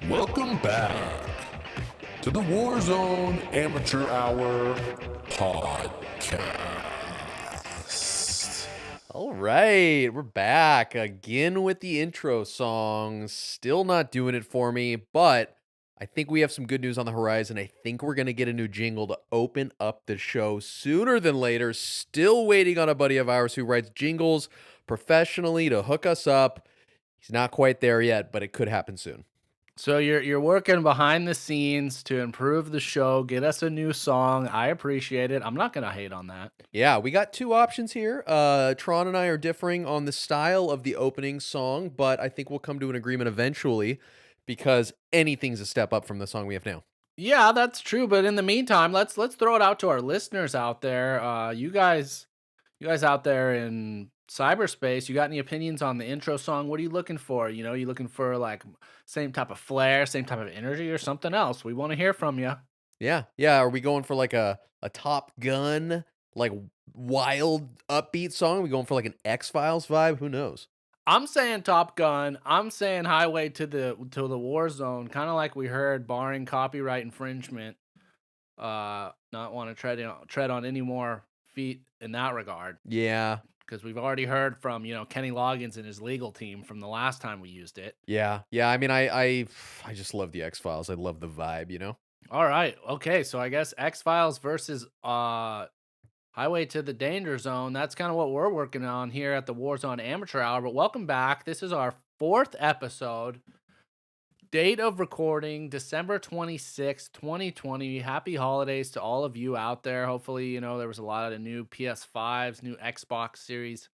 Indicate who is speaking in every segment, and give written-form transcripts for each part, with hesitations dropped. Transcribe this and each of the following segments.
Speaker 1: Welcome back to the Warzone Amateur Hour Podcast.
Speaker 2: All right, we're back again with the intro song. Still not doing it for me, but I think we have some good news on the horizon. I think we're going to get a new jingle to open up the show sooner than later. Still waiting on a buddy of ours who writes jingles professionally to hook us up. He's not quite there yet, but it could happen soon.
Speaker 3: So you're working behind the scenes to improve the show, get us a new song. I appreciate it. I'm not gonna hate on that.
Speaker 2: Yeah, we got two options here. Tron and I are differing on the style of the opening song, but I think we'll come to an agreement eventually because anything's a step up from the song we have now.
Speaker 3: Yeah, that's true. But in the meantime, let's throw it out to our listeners out there. You guys out there in cyberspace, you got any opinions on the intro song? What are you looking for? You looking for like same type of flair, same type of energy, or something else? We want to hear from you.
Speaker 2: Yeah, yeah. Are we going for like a Top Gun, like wild upbeat song? Are we going for like an X-Files vibe? Who knows?
Speaker 3: I'm saying Top Gun. I'm saying Highway to the War Zone, kind of like we heard, barring copyright infringement. Not want to tread on any more feet in that regard,
Speaker 2: Yeah,
Speaker 3: because we've already heard from Kenny Loggins and his legal team from the last time we used it.
Speaker 2: yeah, yeah. I mean, I just love the X-Files. I love the vibe.
Speaker 3: All right, okay, so I guess X-Files versus Highway to the Danger Zone. That's kind of what we're working on here at the Warzone Amateur Hour. But welcome back. This is our 4th episode. Date of recording, December 26th, 2020. Happy holidays to all of you out there. Hopefully, there was a lot of new PS5s, new Xbox Series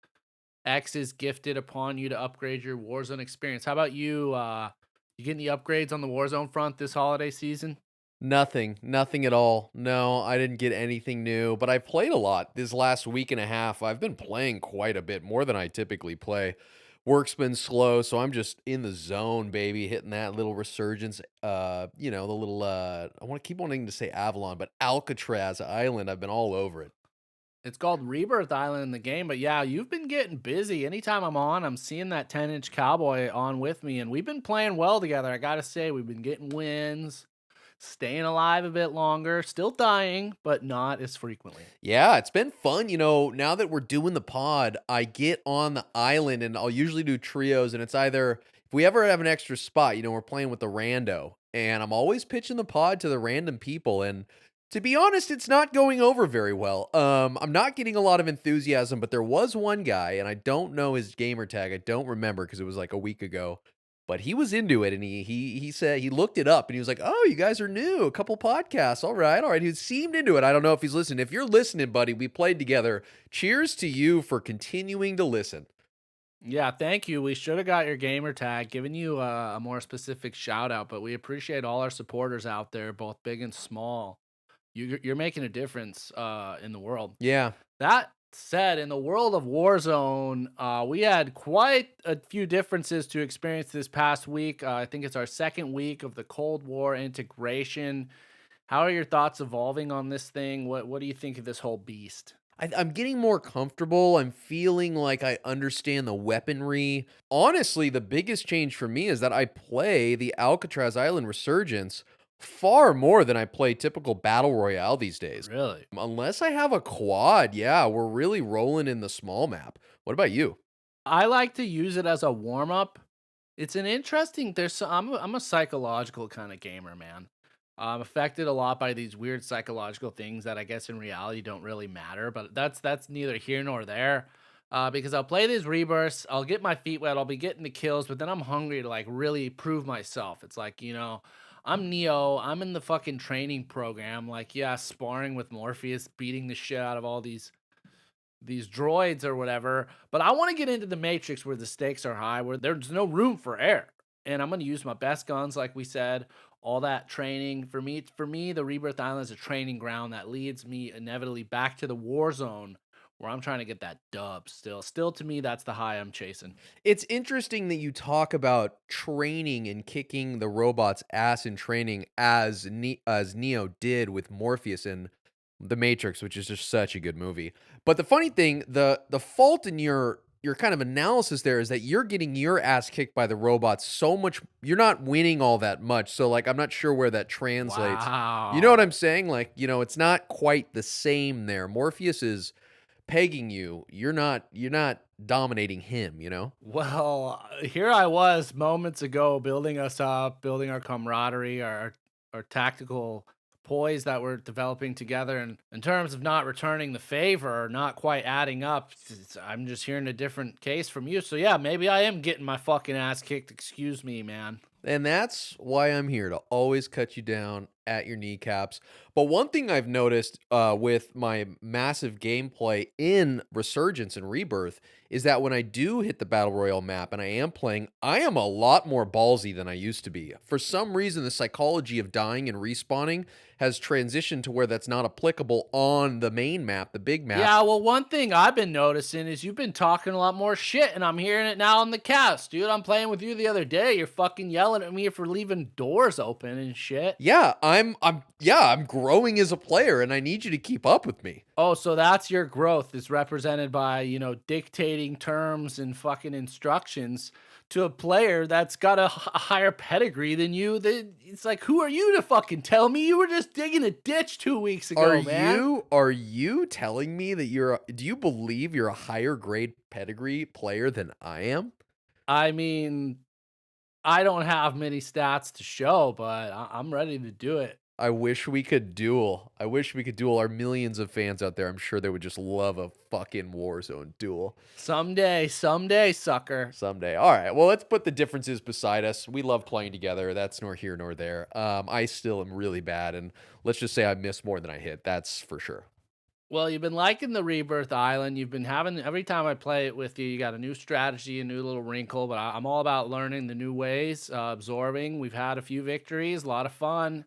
Speaker 3: X's gifted upon you to upgrade your Warzone experience. How about you? You getting the upgrades on the Warzone front this holiday season?
Speaker 2: Nothing at all. No, I didn't get anything new, but I played a lot this last week and a half. I've been playing quite a bit, more than I typically play. Work's been slow, so I'm just in the zone, baby, hitting that little resurgence. The little I want to keep wanting to say Avalon, but Alcatraz Island. I've been all over it.
Speaker 3: It's called Rebirth Island in the game, but yeah, you've been getting busy. Anytime I'm on, I'm seeing that 10-inch cowboy on with me, and we've been playing well together. I gotta say, we've been getting wins, staying alive a bit longer, still dying, but not as frequently.
Speaker 2: Yeah, it's been fun. Now that we're doing the pod, I get on the island and I'll usually do trios, and it's either if we ever have an extra spot, we're playing with the rando, and I'm always pitching the pod to the random people. And to be honest, it's not going over very well. I'm not getting a lot of enthusiasm, but there was one guy, and I don't know his gamer tag. I don't remember because it was like a week ago. But he was into it, and he said he looked it up, and he was like, "Oh, you guys are new, a couple podcasts, all right, all right." He seemed into it. I don't know if he's listening. If you're listening, buddy, we played together. Cheers to you for continuing to listen.
Speaker 3: Yeah, thank you. We should have got your gamer tag, given you a more specific shout out, but we appreciate all our supporters out there, both big and small. You're making a difference in the world.
Speaker 2: Yeah,
Speaker 3: That said, in the world of Warzone, we had quite a few differences to experience this past week. I think it's our second week of the Cold War integration. How are your thoughts evolving on this thing? What do you think of this whole beast?
Speaker 2: I'm getting more comfortable. I'm feeling like I understand the weaponry. Honestly, the biggest change for me is that I play the Alcatraz Island Resurgence far more than I play typical Battle Royale these days.
Speaker 3: Really?
Speaker 2: Unless I have a quad, yeah, we're really rolling in the small map. What about you?
Speaker 3: I like to use it as a warm up. It's an interesting. I'm a psychological kind of gamer, man. I'm affected a lot by these weird psychological things that I guess in reality don't really matter, but that's neither here nor there. Because I'll play these rebirths, I'll get my feet wet, I'll be getting the kills, but then I'm hungry to like really prove myself. It's like, I'm Neo, I'm in the fucking training program, like yeah, sparring with Morpheus, beating the shit out of all these droids or whatever. But I want to get into the Matrix where the stakes are high, where there's no room for error. And I'm going to use my best guns, like we said, all that training. For me, the Rebirth Island is a training ground that leads me inevitably back to the war zone where I'm trying to get that dub still. Still, to me, that's the high I'm chasing.
Speaker 2: It's interesting that you talk about training and kicking the robot's ass in training as Neo did with Morpheus in The Matrix, which is just such a good movie. But the funny thing, the fault in your your kind of analysis there is that you're getting your ass kicked by the robots so much. You're not winning all that much. So like, I'm not sure where that translates. You know what
Speaker 3: Wow.
Speaker 2: I'm saying? Like, it's not quite the same there. Morpheus is pegging you. You're not dominating him,
Speaker 3: Well, here I was moments ago building us up, building our camaraderie, our tactical poise that we're developing together. And in terms of not returning the favor or not quite adding up, I'm just hearing a different case from you. So yeah, maybe I am getting my fucking ass kicked. Excuse me, man.
Speaker 2: And that's why I'm here, to always cut you down at your kneecaps. But one thing I've noticed with my massive gameplay in Resurgence and Rebirth is that when I do hit the Battle Royale map and I am playing, I am a lot more ballsy than I used to be. For some reason, the psychology of dying and respawning has transitioned to where that's not applicable on the main map, the big map.
Speaker 3: Yeah, well, one thing I've been noticing is you've been talking a lot more shit, and I'm hearing it now on the cast, dude. I'm playing with you the other day. You're fucking yelling at me for leaving doors open and shit.
Speaker 2: Yeah, I'm growing as a player, and I need you to keep up with me.
Speaker 3: Oh, so that's your growth is represented by, dictating terms and fucking instructions to a player that's got a higher pedigree than you. It's like, who are you to fucking tell me? You were just digging a ditch 2 weeks ago, man.
Speaker 2: Are you telling me that do you believe you're a higher grade pedigree player than I am?
Speaker 3: I mean, I don't have many stats to show, but I'm ready to do it.
Speaker 2: I wish we could duel. Our millions of fans out there, I'm sure they would just love a fucking Warzone duel.
Speaker 3: Someday, sucker.
Speaker 2: Someday. All right. Well, let's put the differences beside us. We love playing together. That's nor here nor there. I still am really bad, and let's just say I miss more than I hit. That's for sure.
Speaker 3: Well, you've been liking the Rebirth Island. You've been having, every time I play it with you, you got a new strategy, a new little wrinkle, but I'm all about learning the new ways, absorbing. We've had a few victories, a lot of fun.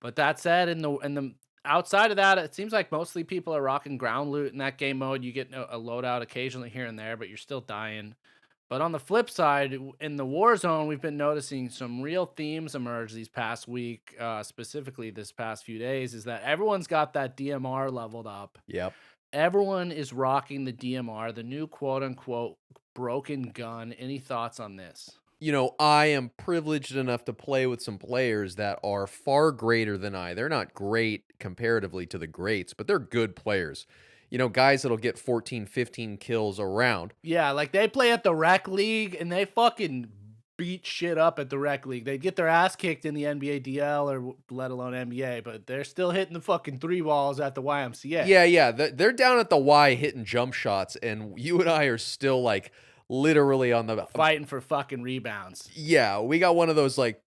Speaker 3: But that said, in the outside of that, it seems like mostly people are rocking ground loot in that game mode. You get a loadout occasionally here and there, but you're still dying. But on the flip side, in the Warzone, we've been noticing some real themes emerge these past week, specifically this past few days, is that everyone's got that DMR leveled up.
Speaker 2: Yep.
Speaker 3: Everyone is rocking the DMR, the new quote unquote broken gun. Any thoughts on this?
Speaker 2: I am privileged enough to play with some players that are far greater than I. They're not great comparatively to the greats, but they're good players. Guys that'll get 14, 15 kills around.
Speaker 3: Yeah, like they play at the rec league and they fucking beat shit up at the rec league. They get their ass kicked in the NBA DL or let alone NBA, but they're still hitting the fucking 3 balls at the YMCA.
Speaker 2: Yeah. They're down at the Y hitting jump shots, and you and I are still like literally on the
Speaker 3: fighting for fucking rebounds.
Speaker 2: Yeah, we got one of those like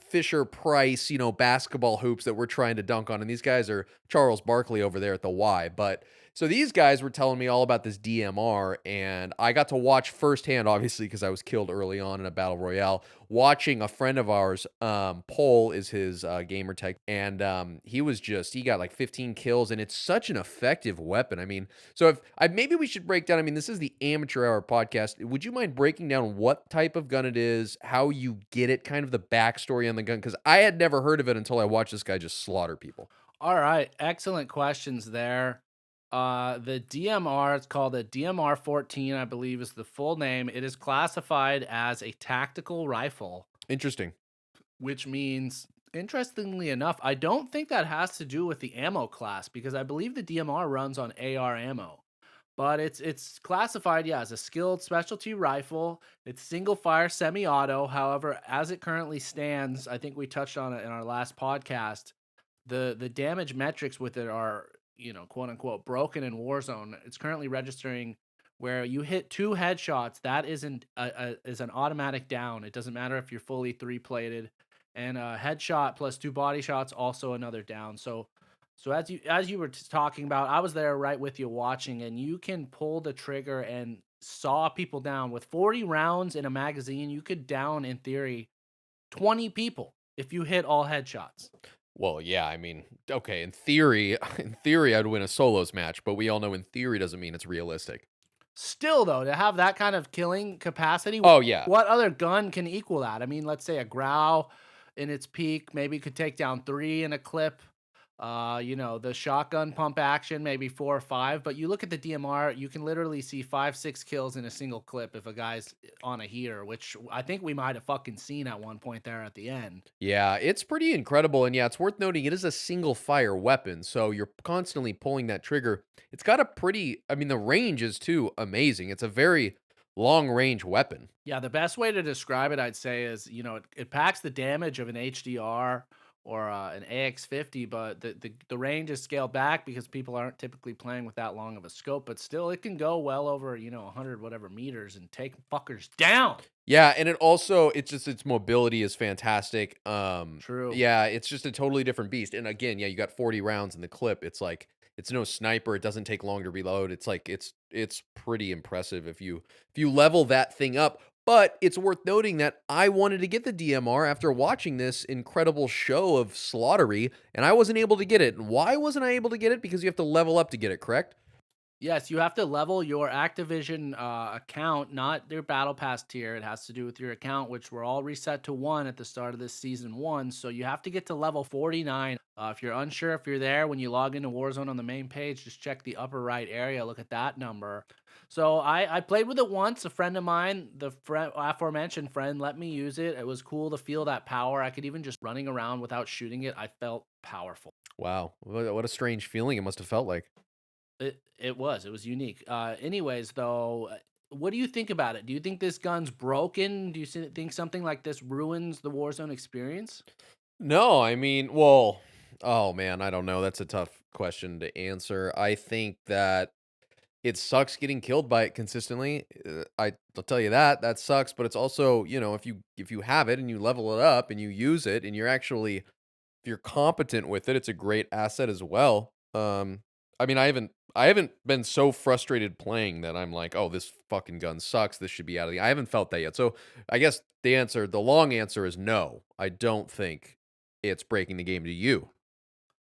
Speaker 2: Fisher Price, basketball hoops that we're trying to dunk on, and these guys are Charles Barkley over there at the Y. But so these guys were telling me all about this DMR, and I got to watch firsthand, obviously, because I was killed early on in a battle royale, watching a friend of ours, Paul is his gamer tag, and he got like 15 kills, and it's such an effective weapon. I mean, so maybe we should break down, this is the Amateur Hour podcast. Would you mind breaking down what type of gun it is, how you get it, kind of the backstory on the gun? Because I had never heard of it until I watched this guy just slaughter people.
Speaker 3: All right, excellent questions there. The DMR, it's called a DMR 14, I believe is the full name. It is classified as a tactical rifle.
Speaker 2: Interesting.
Speaker 3: Which means, interestingly enough, I don't think that has to do with the ammo class, because I believe the DMR runs on AR ammo. But it's classified, as a skilled specialty rifle. It's single fire semi-auto. However, as it currently stands, I think we touched on it in our last podcast, the damage metrics with it are, quote unquote broken in Warzone. It's currently registering where you hit 2 headshots, that is an automatic down. It doesn't matter if you're fully 3-plated, and a headshot plus 2 body shots, also another down. So as you were talking about, I was there right with you watching, and you can pull the trigger and saw people down with 40 rounds in a magazine. You could down, in theory, 20 people if you hit all headshots.
Speaker 2: Well, yeah, okay, in theory, I'd win a solos match, but we all know in theory doesn't mean it's realistic.
Speaker 3: Still, though, to have that kind of killing capacity,
Speaker 2: oh, yeah.
Speaker 3: What other gun can equal that? Let's say a Grau in its peak maybe could take down 3 in a clip. The shotgun pump action, maybe 4 or 5. But you look at the DMR, you can literally see 5, 6 kills in a single clip if a guy's on a heater, which I think we might have fucking seen at one point there at the end.
Speaker 2: Yeah, it's pretty incredible. And yeah, it's worth noting it is a single fire weapon. So you're constantly pulling that trigger. It's got a pretty, I mean, the range is too amazing. It's a very long range weapon.
Speaker 3: Yeah, the best way to describe it, I'd say, is it packs the damage of an HDR or an AX50, but the range is scaled back because people aren't typically playing with that long of a scope. But still, it can go well over 100 whatever meters and take fuckers down.
Speaker 2: Yeah, and its mobility is fantastic.
Speaker 3: True.
Speaker 2: Yeah, it's just a totally different beast. And again, yeah, you got 40 rounds in the clip. It's like it's no sniper. It doesn't take long to reload. It's like it's pretty impressive if you level that thing up. But it's worth noting that I wanted to get the DMR after watching this incredible show of slaughtery, and I wasn't able to get it. And why wasn't I able to get it? Because you have to level up to get it, correct?
Speaker 3: Yes, you have to level your Activision account, not your Battle Pass tier. It has to do with your account, which were all reset to 1 at the start of this season 1. So you have to get to level 49. If you're unsure if you're there, when you log into Warzone on the main page, just check the upper right area. Look at that number. So I played with it once. A friend of mine, the aforementioned friend, let me use it. It was cool to feel that power. I could even just running around without shooting it. I felt powerful.
Speaker 2: Wow, what a strange feeling it must have felt like.
Speaker 3: It was unique. Anyways, though, what do you think about it? Do you think this gun's broken? Do you think something like this ruins the Warzone experience?
Speaker 2: No, I mean, well, oh man, I don't know. That's a tough question to answer. I think that it sucks getting killed by it consistently. I'll tell you that sucks. But it's also, if you have it and you level it up and you use it and if you're competent with it, it's a great asset as well. I mean, I haven't been so frustrated playing that I'm like, oh, this fucking gun sucks. This should be out of the. I haven't felt that yet. So I guess the long answer is no. I don't think it's breaking the game to you.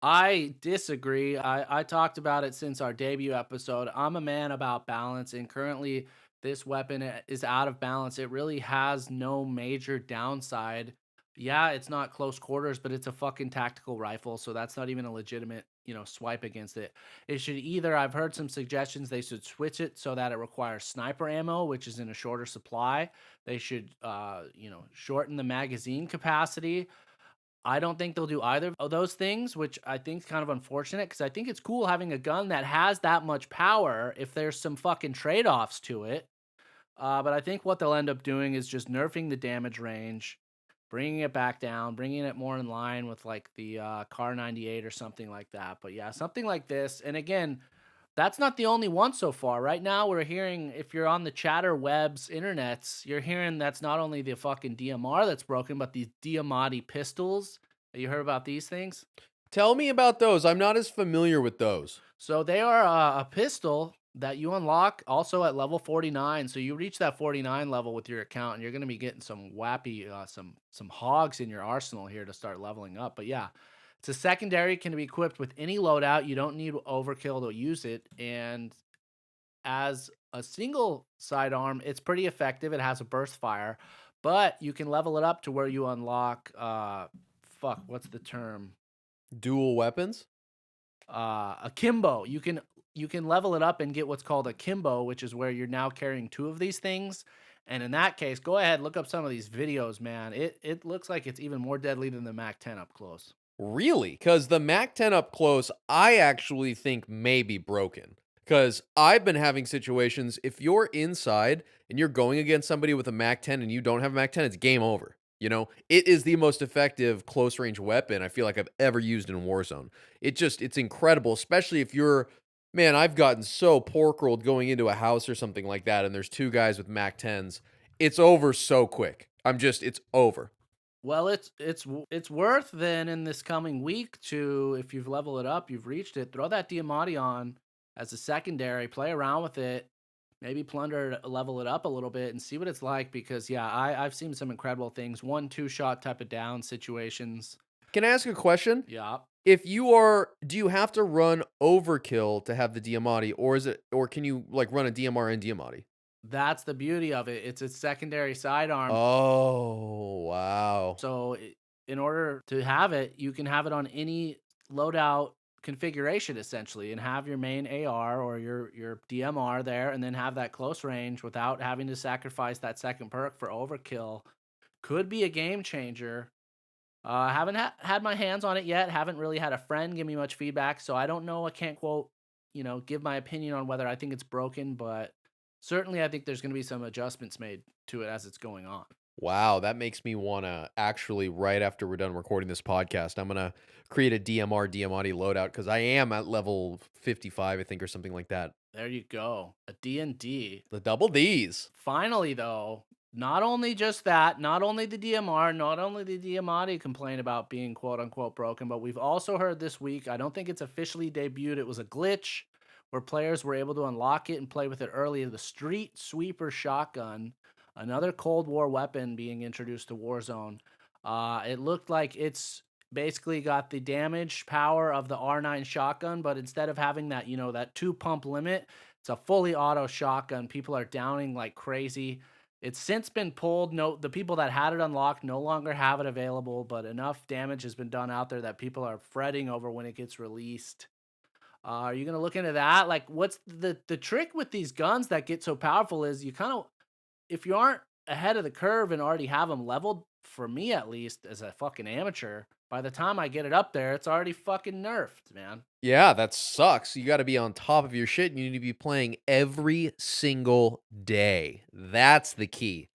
Speaker 3: I disagree. I talked about it since our debut episode. I'm a man about balance, and currently this weapon is out of balance. It really has no major downside. Yeah, it's not close quarters, but it's a fucking tactical rifle, so that's not even a legitimate, swipe against it. It should either, I've heard some suggestions they should switch it so that it requires sniper ammo, which is in a shorter supply. They should, shorten the magazine capacity. I don't think they'll do either of those things, which I think is kind of unfortunate because I think it's cool having a gun that has that much power if there's some fucking trade offs to it. But I think what they'll end up doing is just nerfing the damage range, bringing it back down, bringing it more in line with like the Car 98 or something like that. But yeah, something like this. And again, that's not the only one so far. Right now, we're hearing, if you're on the chatter webs, internets, you're hearing that's not only the fucking DMR that's broken, but these Diamatti pistols. You heard about these things?
Speaker 2: Tell me about those. I'm not as familiar with those.
Speaker 3: So they are a pistol that you unlock also at level 49. So you reach that 49 level with your account, and you're going to be getting some wappy, some hogs in your arsenal here to start leveling up. But yeah, it's a secondary, can be equipped with any loadout. You don't need overkill to use it. And as a single sidearm, it's pretty effective. It has a burst fire, but you can level it up to where you unlock, what's the term?
Speaker 2: Dual weapons?
Speaker 3: Akimbo. You can level it up and get what's called a kimbo, which is where you're now carrying 2 of these things. And in that case, go ahead, look up some of these videos, man. It looks like it's even more deadly than the Mac 10 up close.
Speaker 2: Really? Because the Mac 10 up close, I actually think may be broken. Because I've been having situations, if you're inside and you're going against somebody with a Mac 10 and you don't have a Mac 10, it's game over. It is the most effective close range weapon I feel like I've ever used in Warzone. It's incredible, especially if man, I've gotten so pork rolled going into a house or something like that, and there's 2 guys with Mac 10s. It's over so quick. It's over.
Speaker 3: Well, it's worth then in this coming week to, if you've leveled it up, you've reached it, throw that Diamatti on as a secondary, play around with it, maybe level it up a little bit and see what it's like. Because yeah, I've seen some incredible things, 1-2 shot type of down situations.
Speaker 2: Can I ask a question?
Speaker 3: Yeah.
Speaker 2: Do you have to run overkill to have the Diamatti, or can you like run a DMR and Diamatti?
Speaker 3: That's the beauty of it. It's a secondary sidearm.
Speaker 2: Oh, wow.
Speaker 3: So in order to have it, you can have it on any loadout configuration essentially, and have your main AR or your DMR there, and then have that close range without having to sacrifice that second perk for overkill could be a game changer. Haven't had my hands on it yet. Haven't really had a friend give me much feedback, so I don't know. I can't give my opinion on whether I think it's broken, but certainly I think there's going to be some adjustments made to it as it's going on.
Speaker 2: Wow, that makes me want to actually, right after we're done recording this podcast, I'm going to create a DMR loadout because I am at level 55, I think, or something like that.
Speaker 3: There you go. A D&D.
Speaker 2: The double Ds.
Speaker 3: Finally, though, not only just that, not only the DMR, not only the Diamati complain about being quote unquote broken, but we've also heard this week, I don't think it's officially debuted, it was a glitch where players were able to unlock it and play with it early. The Street Sweeper Shotgun, another Cold War weapon being introduced to Warzone. It looked like it's basically got the damage power of the R9 shotgun, but instead of having that, that 2-pump limit, it's a fully auto shotgun. People are downing like crazy. It's since been pulled. No, the people that had it unlocked no longer have it available, but enough damage has been done out there that people are fretting over when it gets released. Are you going to look into that? Like, what's the trick with these guns that get so powerful is you kind of, if you aren't ahead of the curve and already have them leveled, for me at least, as a fucking amateur, by the time I get it up there, it's already fucking nerfed, man.
Speaker 2: Yeah, that sucks. You got to be on top of your shit, and you need to be playing every single day. That's the key.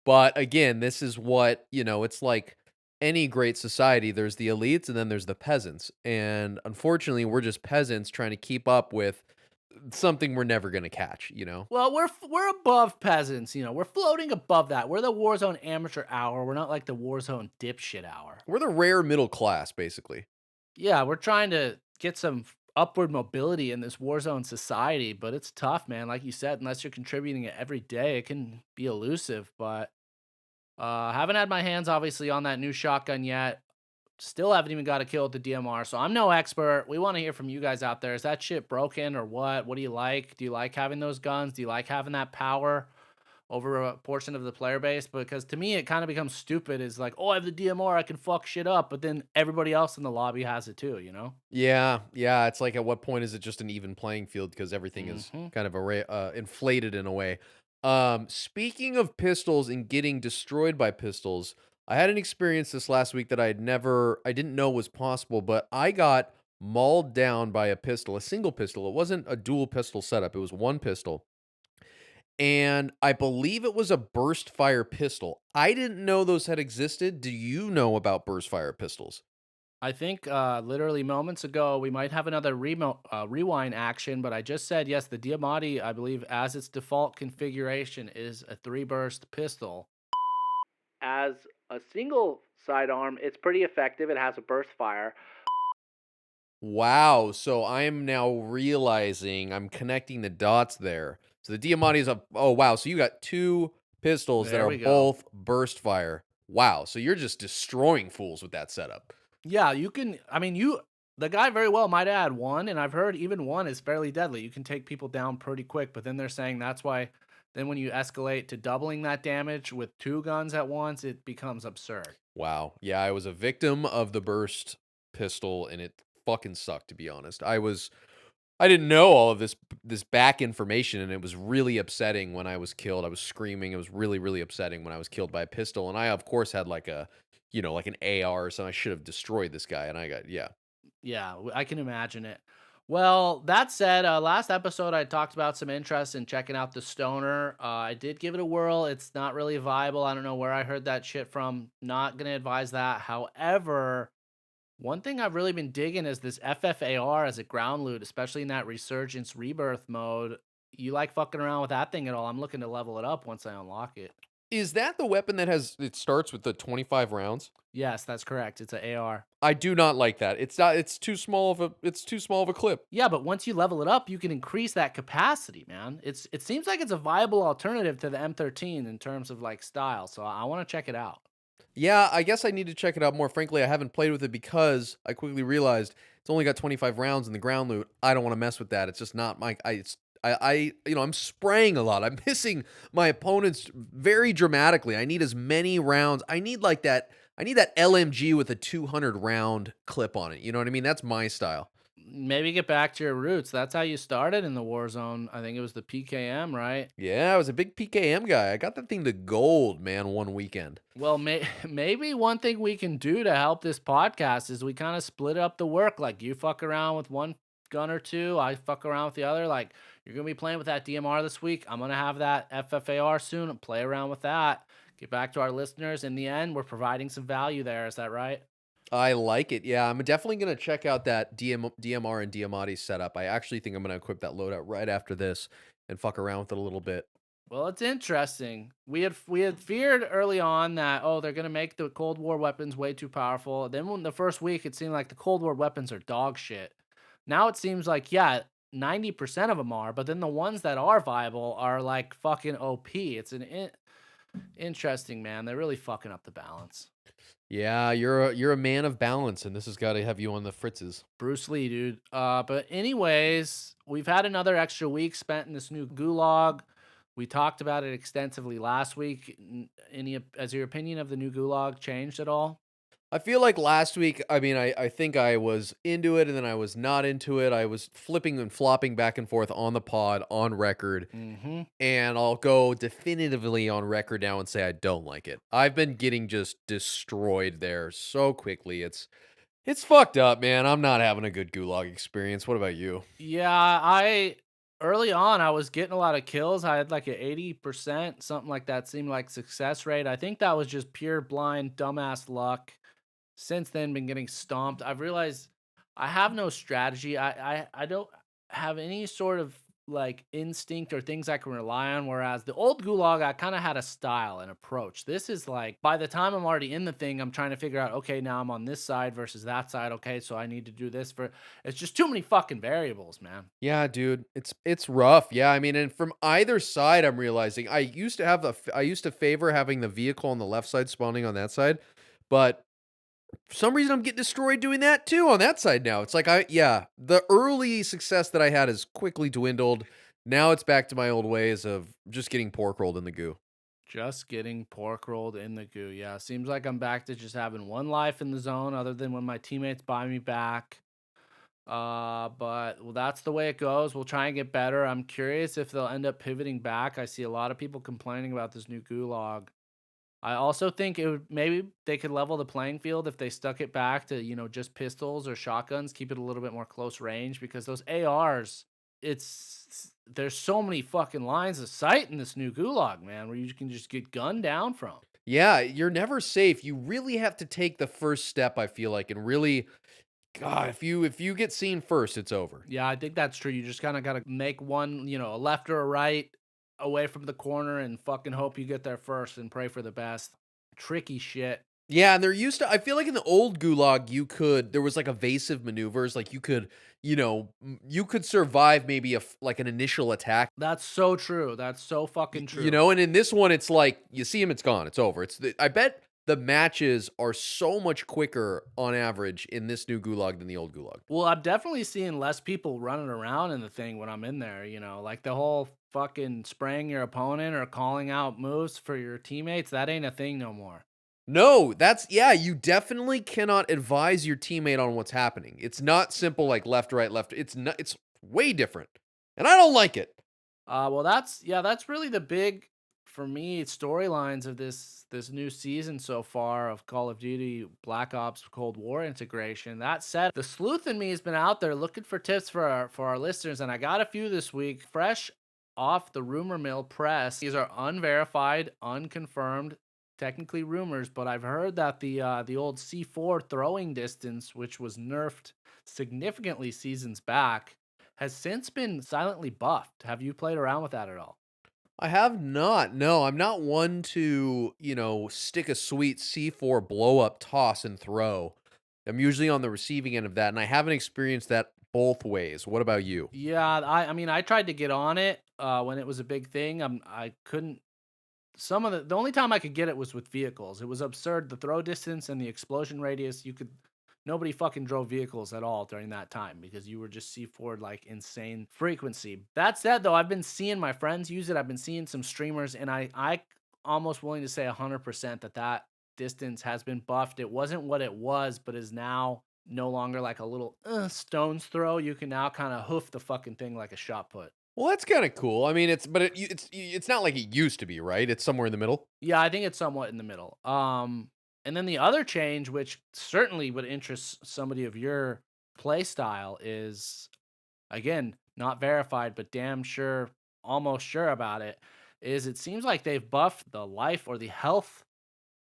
Speaker 2: But again, this is what, it's like any great society. There's the elites and then there's the peasants. And unfortunately, we're just peasants trying to keep up with something we're never going to catch,
Speaker 3: Well, we're above peasants, we're floating above that. We're the Warzone Amateur Hour. We're not like the Warzone Dipshit Hour.
Speaker 2: We're the rare middle class, basically.
Speaker 3: Yeah, we're trying to get some upward mobility in this Warzone society, but it's tough, man. Like you said, unless you're contributing it every day, it can be elusive. But haven't had my hands, obviously, on that new shotgun yet. Still haven't even got a kill with the DMR, so I'm no expert. We want to hear from you guys out there. Is that shit broken or what? What do you like? Do you like having those guns? Do you like having that power over a portion of the player base? Because to me, it kind of becomes stupid. It's like, oh, I have the DMR, I can fuck shit up, but then everybody else in the lobby has it too,
Speaker 2: Yeah. It's like, at what point is it just an even playing field because everything is kind of inflated in a way. Speaking of pistols and getting destroyed by pistols, I had an experience this last week that I didn't know was possible, but I got mauled down by a single pistol. It wasn't a dual pistol setup. It was one pistol. And I believe it was a burst fire pistol. I didn't know those had existed. Do you know about burst fire pistols?
Speaker 3: I think literally moments ago, we might have another rewind action, but I just said, yes, the Diamati, I believe, as its default configuration, is a 3-burst pistol. As a single sidearm, it's pretty effective. It has a burst fire.
Speaker 2: Wow. So I'm now realizing I'm connecting the dots there. So the Diamante is oh, wow. So you got two pistols that are both burst fire. Wow. So you're just destroying fools with that setup.
Speaker 3: Yeah, you can. I mean, the guy very well might add one, and I've heard even one is fairly deadly. You can take people down pretty quick, but then they're saying that's why then when you escalate to doubling that damage with 2 guns at once, it becomes absurd.
Speaker 2: Wow. Yeah, I was a victim of the burst pistol, and it fucking sucked, to be honest. I didn't know all of this back information, and it was really upsetting when I was killed. I was screaming. It was really, really upsetting when I was killed by a pistol, and I, of course, had like an AR or something. I should have destroyed this guy, and
Speaker 3: Yeah, I can imagine it. Well, that said, last episode I talked about some interest in checking out the Stoner. I did give it a whirl. It's not really viable. I don't know where I heard that shit from. Not going to advise that. However, one thing I've really been digging is this FFAR as a ground loot, especially in that Resurgence Rebirth mode. You like fucking around with that thing at all? I'm looking to level it up once I unlock it.
Speaker 2: Is that the weapon that it starts with the 25 rounds?
Speaker 3: Yes, that's correct. It's an AR.
Speaker 2: I do not like that. It's too small of a clip.
Speaker 3: Yeah, but once you level it up, you can increase that capacity, man. It seems like it's a viable alternative to the M13 in terms of like style. So I want to check it out.
Speaker 2: Yeah, I guess I need to check it out more. Frankly, I haven't played with it because I quickly realized it's only got 25 rounds in the ground loot. I don't want to mess with that. It's just not my I'm spraying a lot. I'm missing my opponents very dramatically. I need as many rounds. I need like that. I need that LMG with a 200 round clip on it. You know what I mean? That's my style.
Speaker 3: Maybe get back to your roots. That's how you started in the Warzone. I think it was the PKM, right?
Speaker 2: Yeah, I was a big PKM guy. I got that thing to gold, man, one weekend.
Speaker 3: Well, maybe one thing we can do to help this podcast is we kind of split up the work. Like you fuck around with one gun or two, I fuck around with the other. Like you're gonna be playing with that DMR this week. I'm gonna have that FFAR soon and play around with that. Get back to our listeners. In the end, we're providing some value there. Is that right?
Speaker 2: I like it. Yeah, I'm definitely going to check out that DMR and Diamati setup. I actually think I'm going to equip that loadout right after this and fuck around with it a little bit.
Speaker 3: Well, it's interesting. We had feared early on that they're gonna make the Cold War weapons way too powerful. Then when the first week it seemed like the Cold War weapons are dog shit. Now it seems like 90% of them are, but then the ones that are viable are like fucking OP. It's interesting, man. They're really fucking up the balance.
Speaker 2: Yeah, you're a man of balance, and this has got to have you on the fritzes.
Speaker 3: Bruce Lee, dude. But anyways, we've had another extra week spent in this new gulag. We talked about it extensively last week. Has your opinion of the new gulag changed at all?
Speaker 2: I feel like last week, I mean, I think I was into it and then I was not into it. I was flipping and flopping back and forth on the pod, on record.
Speaker 3: Mm-hmm.
Speaker 2: And I'll go definitively on record now and say I don't like it. I've been getting just destroyed there so quickly. It's fucked up, man. I'm not having a good gulag experience. What about you?
Speaker 3: Yeah, early on I was getting a lot of kills. I had like an 80%, something like that seemed like success rate. I think that was just pure blind dumbass luck. Since then been getting stomped. I've realized I have no strategy. I don't have any sort of like instinct or things I can rely on. Whereas the old gulag, I kind of had a style and approach. This is like by the time I'm already in the thing, I'm trying to figure out, okay, now I'm on this side versus that side. Okay, so I need to do this for it's just too many fucking variables, man.
Speaker 2: Yeah, dude, it's rough. Yeah, I mean, and from either side, I'm realizing I used to favor having the vehicle on the left side spawning on that side, but for some reason I'm getting destroyed doing that too on that side now. It's like the early success that I had has quickly dwindled. Now it's back to my old ways of just getting pork rolled in the goo.
Speaker 3: Just getting pork rolled in the goo. Yeah, seems like I'm back to just having one life in the zone other than when my teammates buy me back. But well, that's the way it goes. We'll try and get better. I'm curious if they'll end up pivoting back. I see a lot of people complaining about this new gulag. I also think maybe they could level the playing field if they stuck it back to, just pistols or shotguns, keep it a little bit more close range because those ARs, there's so many fucking lines of sight in this new gulag, man, where you can just get gunned down from.
Speaker 2: Yeah, you're never safe. You really have to take the first step, I feel like, and really, God, if you get seen first, it's over.
Speaker 3: Yeah, I think that's true. You just kind of got to make one, a left or a right away from the corner and fucking hope you get there first and pray for the best. Tricky shit.
Speaker 2: Yeah, and I feel like in the old gulag, there was like evasive maneuvers, like you could survive maybe like an initial attack.
Speaker 3: That's so true. That's so fucking true.
Speaker 2: And in this one, it's like, you see him, it's gone, it's over. I bet the matches are so much quicker on average in this new gulag than the old gulag.
Speaker 3: Well, I'm definitely seeing less people running around in the thing when I'm in there, like the whole fucking spraying your opponent or calling out moves for your teammates. That ain't a thing no more.
Speaker 2: No, you definitely cannot advise your teammate on what's happening. It's not simple like left, right, left. It's way different. And I don't like it.
Speaker 3: Well, that's really the big, for me, storylines of this new season so far of Call of Duty Black Ops Cold War integration. That said, the sleuth in me has been out there looking for tips for our listeners, and I got a few this week, fresh off the rumor mill press. These are unverified, unconfirmed, technically rumors, but I've heard that the old C4 throwing distance, which was nerfed significantly seasons back, has since been silently buffed. Have you played around with that at all?
Speaker 2: I have not. No, I'm not one to, stick a sweet C4 blow up, toss, and throw. I'm usually on the receiving end of that, and I haven't experienced that both ways. What about you?
Speaker 3: Yeah, I mean, I tried to get on it when it was a big thing. I couldn't. The only time I could get it was with vehicles. It was absurd. The throw distance and the explosion radius, nobody fucking drove vehicles at all during that time because you were just C4 like insane frequency. That said, though, I've been seeing my friends use it. I've been seeing some streamers, and I almost willing to say 100% that distance has been buffed. It wasn't what it was, but is now no longer like a little stone's throw. You can now kind of hoof the fucking thing like a shot put.
Speaker 2: Well, that's kind of cool. I mean, it's not like it used to be, right? It's somewhere in the middle.
Speaker 3: Yeah, I think it's somewhat in the middle. And then the other change, which certainly would interest somebody of your play style, is again not verified, but damn sure, almost sure about it. Is it seems like they've buffed the life or the health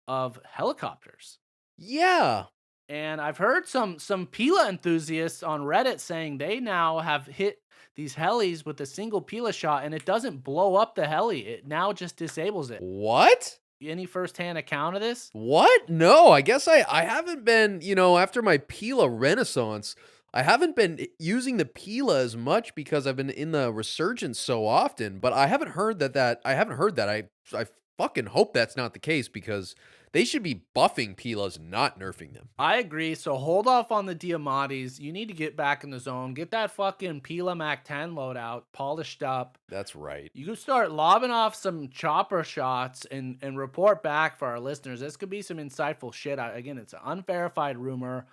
Speaker 3: of helicopters.
Speaker 2: Yeah.
Speaker 3: And I've heard some Pila enthusiasts on Reddit saying they now have hit these helis with a single Pila shot and it doesn't blow up the heli. It now just disables it.
Speaker 2: What?
Speaker 3: Any firsthand account of this?
Speaker 2: What? No, I guess I haven't been, after my Pila renaissance, I haven't been using the Pila as much because I've been in the resurgence so often, but I haven't heard that. I fucking hope that's not the case because they should be buffing Pilas, not nerfing them.
Speaker 3: I agree. So hold off on the Diamatis. You need to get back in the zone. Get that fucking Pila Mac 10 loadout polished up.
Speaker 2: That's right.
Speaker 3: You can start lobbing off some chopper shots and report back for our listeners. This could be some insightful shit. Again, it's an unverified rumor.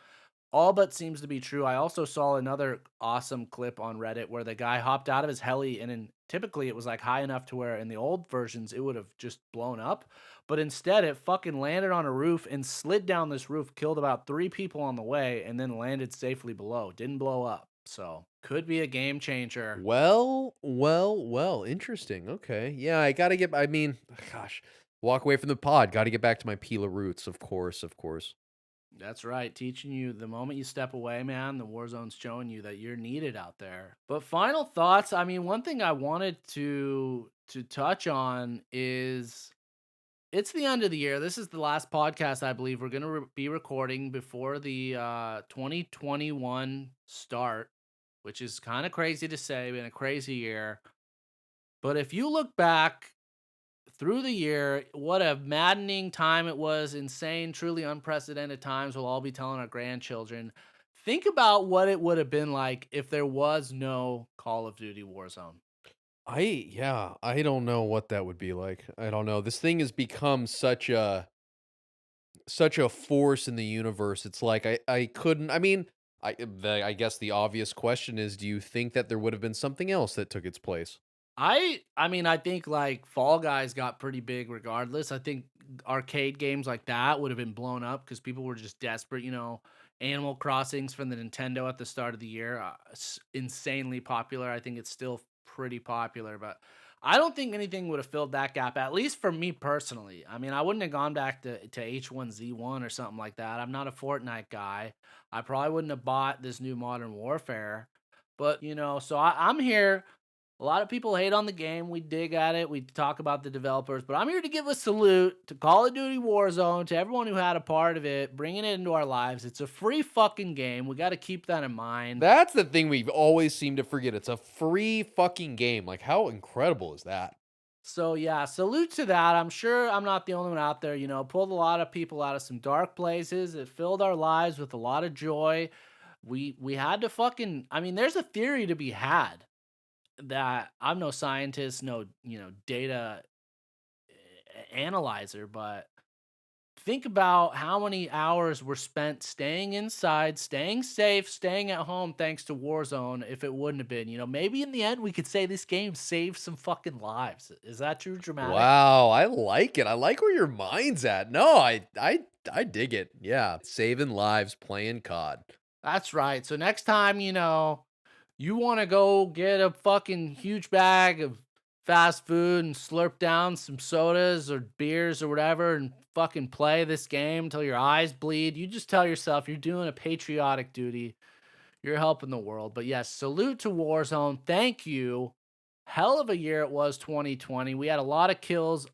Speaker 3: All but seems to be true. I also saw another awesome clip on Reddit where the guy hopped out of his heli and typically it was like high enough to where in the old versions it would have just blown up. But instead it fucking landed on a roof and slid down this roof, killed about 3 people on the way, and then landed safely below. Didn't blow up. So could be a game changer.
Speaker 2: Well, interesting. Okay. Yeah, walk away from the pod. Got to get back to my Pila roots, of course.
Speaker 3: That's right. Teaching you the moment you step away, man, the Warzone's showing you that you're needed out there. But final thoughts. I mean, one thing I wanted to touch on is it's the end of the year. This is the last podcast I believe we're going to be recording before the 2021 start, which is kind of crazy to say, been a crazy year. But if you look back through the year, what a maddening time it was. Insane, truly unprecedented times. We'll all be telling our grandchildren. Think about what it would have been like if there was no Call of Duty Warzone.
Speaker 2: I don't know what that would be like. I don't know. This thing has become such a force in the universe. It's like I couldn't. I mean, I guess the obvious question is, do you think that there would have been something else that took its place?
Speaker 3: I mean, I think like Fall Guys got pretty big regardless. I think arcade games like that would have been blown up because people were just desperate. Animal Crossings from the Nintendo at the start of the year, insanely popular. I think it's still pretty popular, but I don't think anything would have filled that gap, at least for me personally. I mean, I wouldn't have gone back to H1Z1 or something like that. I'm not a Fortnite guy. I probably wouldn't have bought this new Modern Warfare, but so I'm here. A lot of people hate on the game. We dig at it. We talk about the developers. But I'm here to give a salute to Call of Duty Warzone, to everyone who had a part of it, bringing it into our lives. It's a free fucking game. We got to keep that in mind.
Speaker 2: That's the thing we always seem to forget. It's a free fucking game. Like, how incredible is that?
Speaker 3: So, yeah, salute to that. I'm sure I'm not the only one out there. Pulled a lot of people out of some dark places. It filled our lives with a lot of joy. We had to fucking... I mean, there's a theory to be had. That I'm no scientist, no, data analyzer, but think about how many hours were spent staying inside, staying safe, staying at home thanks to Warzone if it wouldn't have been. Maybe in the end we could say this game saved some fucking lives. Is that too dramatic?
Speaker 2: Wow, I like it. I like where your mind's at. No, I dig it. Yeah, saving lives, playing COD.
Speaker 3: That's right. So next time, you want to go get a fucking huge bag of fast food and slurp down some sodas or beers or whatever and fucking play this game until your eyes bleed. You just tell yourself you're doing a patriotic duty. You're helping the world. But yes, salute to Warzone. Thank you. Hell of a year it was 2020. We had a lot of kills.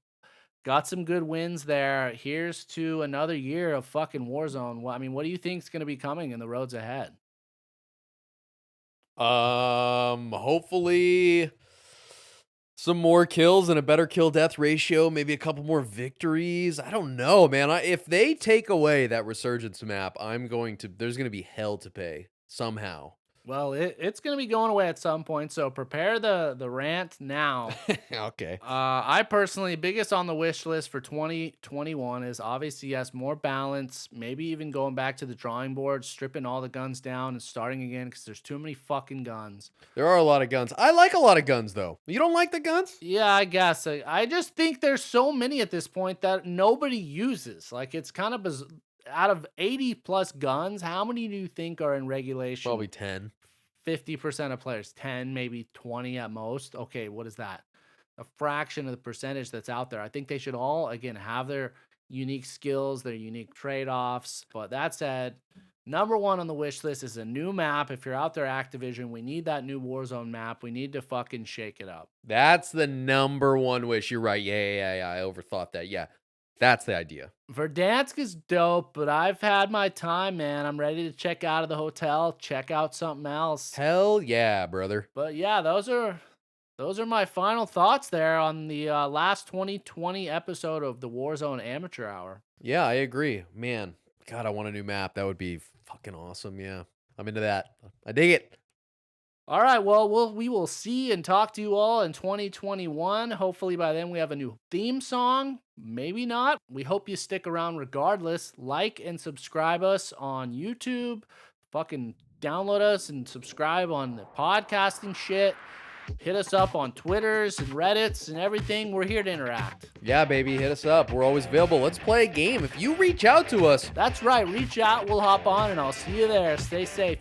Speaker 3: Got some good wins there. Here's to another year of fucking Warzone. I mean, what do you think is going to be coming in the roads ahead?
Speaker 2: Hopefully some more kills and a better kill death ratio, maybe a couple more victories. I don't know, man. If they take away that resurgence map, there's going to be hell to pay somehow.
Speaker 3: Well, it's going to be going away at some point, so prepare the rant now.
Speaker 2: Okay.
Speaker 3: I personally, biggest on the wish list for 2021 is obviously, yes, more balance, maybe even going back to the drawing board, stripping all the guns down and starting again because there's too many fucking guns.
Speaker 2: There are a lot of guns. I like a lot of guns, though. You don't like the guns?
Speaker 3: Yeah, I guess. I just think there's so many at this point that nobody uses. Like, it's kind of out of 80 plus guns, how many do you think are in regulation?
Speaker 2: Probably 10.
Speaker 3: 50% of players, 10, maybe 20 at most. Okay, what is that? A fraction of the percentage that's out there. I think they should all, again, have their unique skills, their unique trade-offs. But that said, number one on the wish list is a new map. If you're out there, Activision, we need that new Warzone map. We need to fucking shake it up.
Speaker 2: That's the number one wish. You're right. Yeah. I overthought that. Yeah. That's the idea.
Speaker 3: Verdansk is dope, but I've had my time, man. I'm ready to check out of the hotel, check out something else.
Speaker 2: Hell yeah, brother.
Speaker 3: But yeah, those are my final thoughts there on the last 2020 episode of the Warzone Amateur Hour.
Speaker 2: Yeah, I agree. Man, God, I want a new map. That would be fucking awesome. Yeah. I'm into that. I dig it.
Speaker 3: All right, well, we will see and talk to you all in 2021. Hopefully by then we have a new theme song. Maybe not. We hope you stick around regardless. Like and subscribe us on YouTube. Fucking download us and subscribe on the podcasting shit. Hit us up on Twitters and Reddits and everything. We're here to interact.
Speaker 2: Yeah, baby, hit us up. We're always available. Let's play a game. If you reach out to us.
Speaker 3: That's right. Reach out. We'll hop on and I'll see you there. Stay safe.